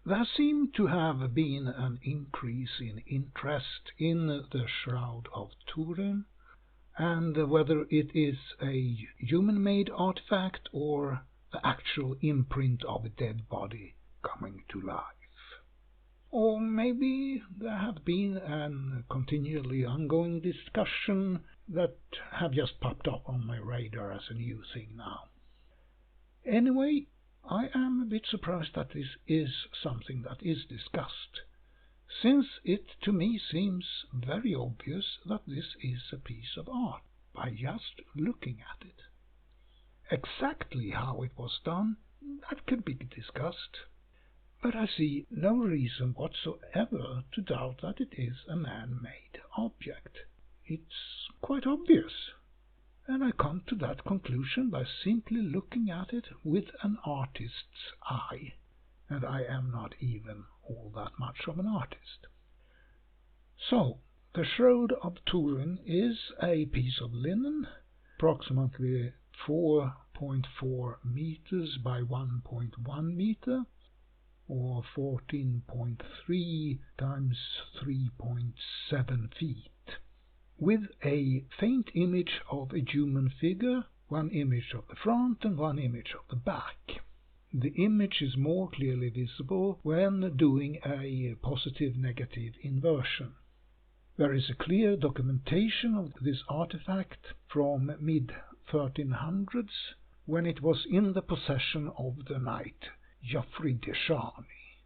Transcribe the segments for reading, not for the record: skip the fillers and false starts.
There seemed to have been an increase in interest in the Shroud of Turin, and whether it is a human-made artifact or the actual imprint of a dead body coming to life. Or maybe there have been a continually ongoing discussion that have just popped up on my radar as a new thing now. Anyway, I am a bit surprised that this is something that is discussed, since it to me seems very obvious that this is a piece of art by just looking at it. Exactly how it was done, that could be discussed, but I see no reason whatsoever to doubt that it is a man-made object. It's quite obvious, and I come to that conclusion by simply looking at it with an artist's eye, and I am not even all that much of an artist. So, the Shroud of Turin is a piece of linen, approximately 4.4 meters by 1.1 meter, or 14.3 times 3.7 feet, with a faint image of a human figure, one image of the front and one image of the back. The image is more clearly visible when doing a positive-negative inversion. There is a clear documentation of this artifact from mid-1300s, when it was in the possession of the knight Geoffrey de Charny.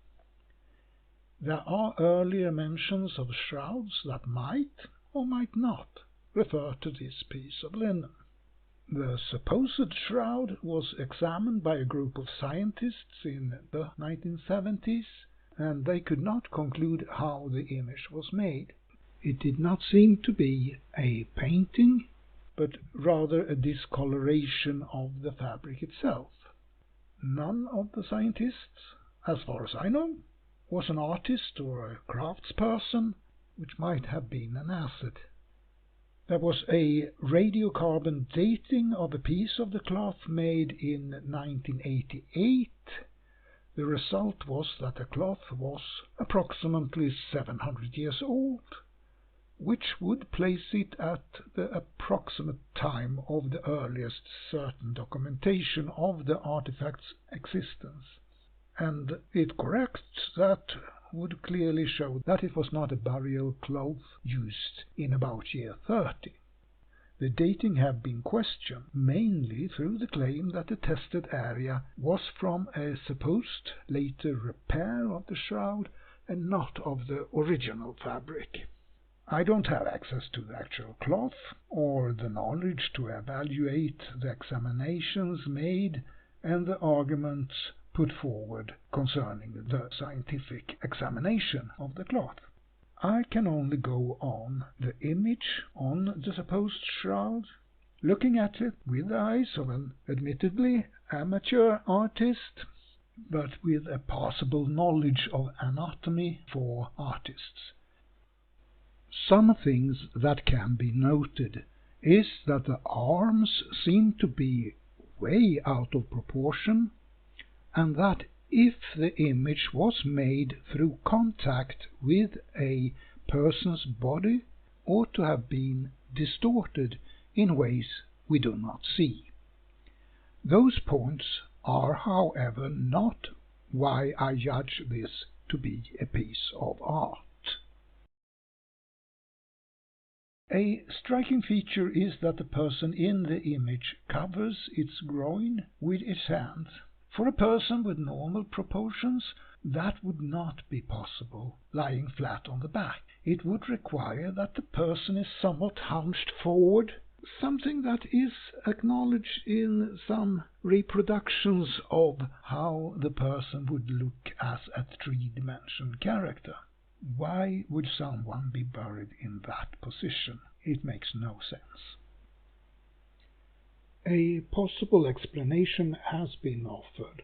There are earlier mentions of shrouds that might or might not refer to this piece of linen. The supposed shroud was examined by a group of scientists in the 1970s, and they could not conclude how the image was made. It did not seem to be a painting, but rather a discoloration of the fabric itself. None of the scientists, as far as I know, was an artist or a craftsperson, which might have been an asset. There was a radiocarbon dating of a piece of the cloth made in 1988. The result was that the cloth was approximately 700 years old, which would place it at the approximate time of the earliest certain documentation of the artifact's existence. And if correct, that would clearly show that it was not a burial cloth used in about year 30. The dating have been questioned, mainly through the claim that the tested area was from a supposed later repair of the shroud and not of the original fabric. I don't have access to the actual cloth or the knowledge to evaluate the examinations made and the arguments put forward concerning the scientific examination of the cloth. I can only go on the image on the supposed shroud, looking at it with the eyes of an admittedly amateur artist, but with a passable knowledge of anatomy for artists. Some things that can be noted is that the arms seem to be way out of proportion, and that if the image was made through contact with a person's body, ought to have been distorted in ways we do not see. Those points are, however, not why I judge this to be a piece of art. A striking feature is that the person in the image covers its groin with its hands. For a person with normal proportions, that would not be possible lying flat on the back. It would require that the person is somewhat hunched forward, something that is acknowledged in some reproductions of how the person would look as a three-dimensional character. Why would someone be buried in that position? It makes no sense. A possible explanation has been offered.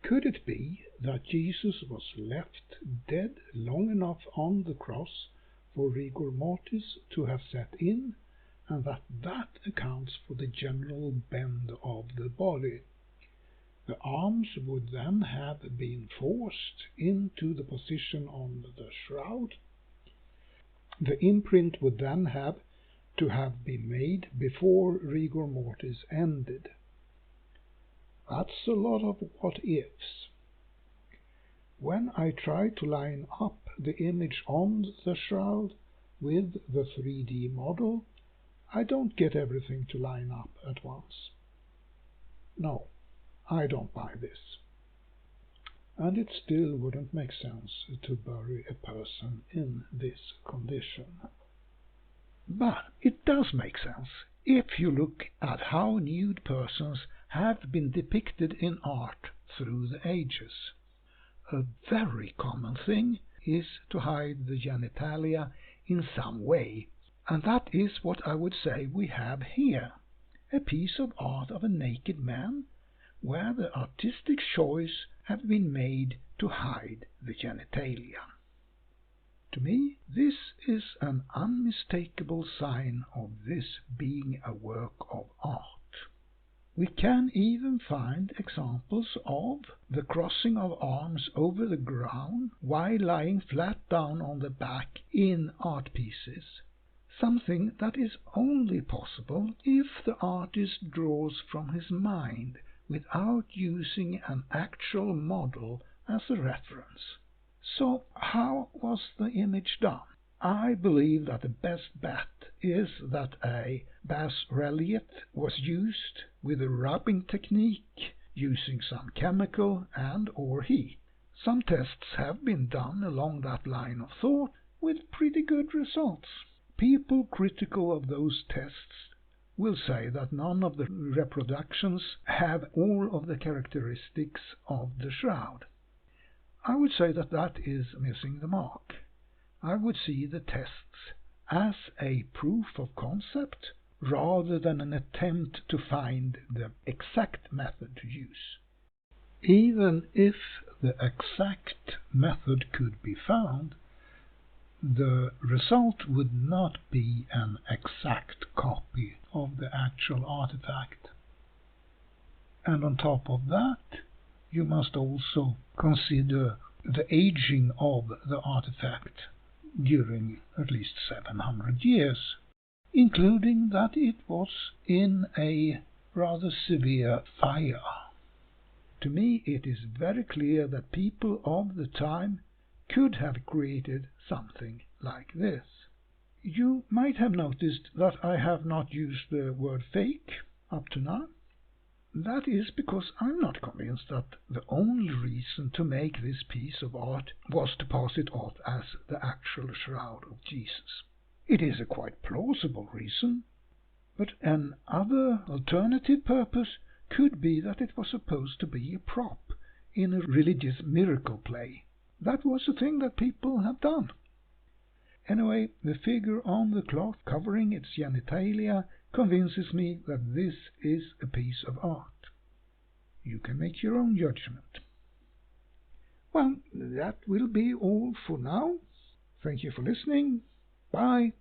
Could it be that Jesus was left dead long enough on the cross for rigor mortis to have set in, and that accounts for the general bend of the body? The arms would then have been forced into the position on the shroud. The imprint would then have to have been made before rigor mortis ended. That's a lot of what-ifs. When I try to line up the image on the shroud with the 3D model, I don't get everything to line up at once. No, I don't buy this. And it still wouldn't make sense to bury a person in this condition. But it does make sense if you look at how nude persons have been depicted in art through the ages. A very common thing is to hide the genitalia in some way, and that is what I would say we have here, a piece of art of a naked man, where the artistic choice have been made to hide the genitalia. To me, this is an unmistakable sign of this being a work of art. We can even find examples of the crossing of arms over the ground while lying flat down on the back in art pieces, something that is only possible if the artist draws from his mind without using an actual model as a reference. So how was the image done? I believe that the best bet is that a bas-relief was used with a rubbing technique using some chemical and/or heat. Some tests have been done along that line of thought with pretty good results. People critical of those tests will say that none of the reproductions have all of the characteristics of the shroud. I would say that that is missing the mark. I would see the tests as a proof of concept rather than an attempt to find the exact method to use. Even if the exact method could be found, the result would not be an exact copy of the actual artifact. And on top of that, you must also consider the aging of the artifact during at least 700 years, including that it was in a rather severe fire. To me, it is very clear that people of the time could have created something like this. You might have noticed that I have not used the word fake up to now. That is because I'm not convinced that the only reason to make this piece of art was to pass it off as the actual Shroud of Jesus. It is a quite plausible reason, but an other alternative purpose could be that it was supposed to be a prop in a religious miracle play. That was a thing that people have done. Anyway, the figure on the cloth covering its genitalia convinces me that this is a piece of art. You can make your own judgment. Well, that will be all for now. Thank you for listening. Bye.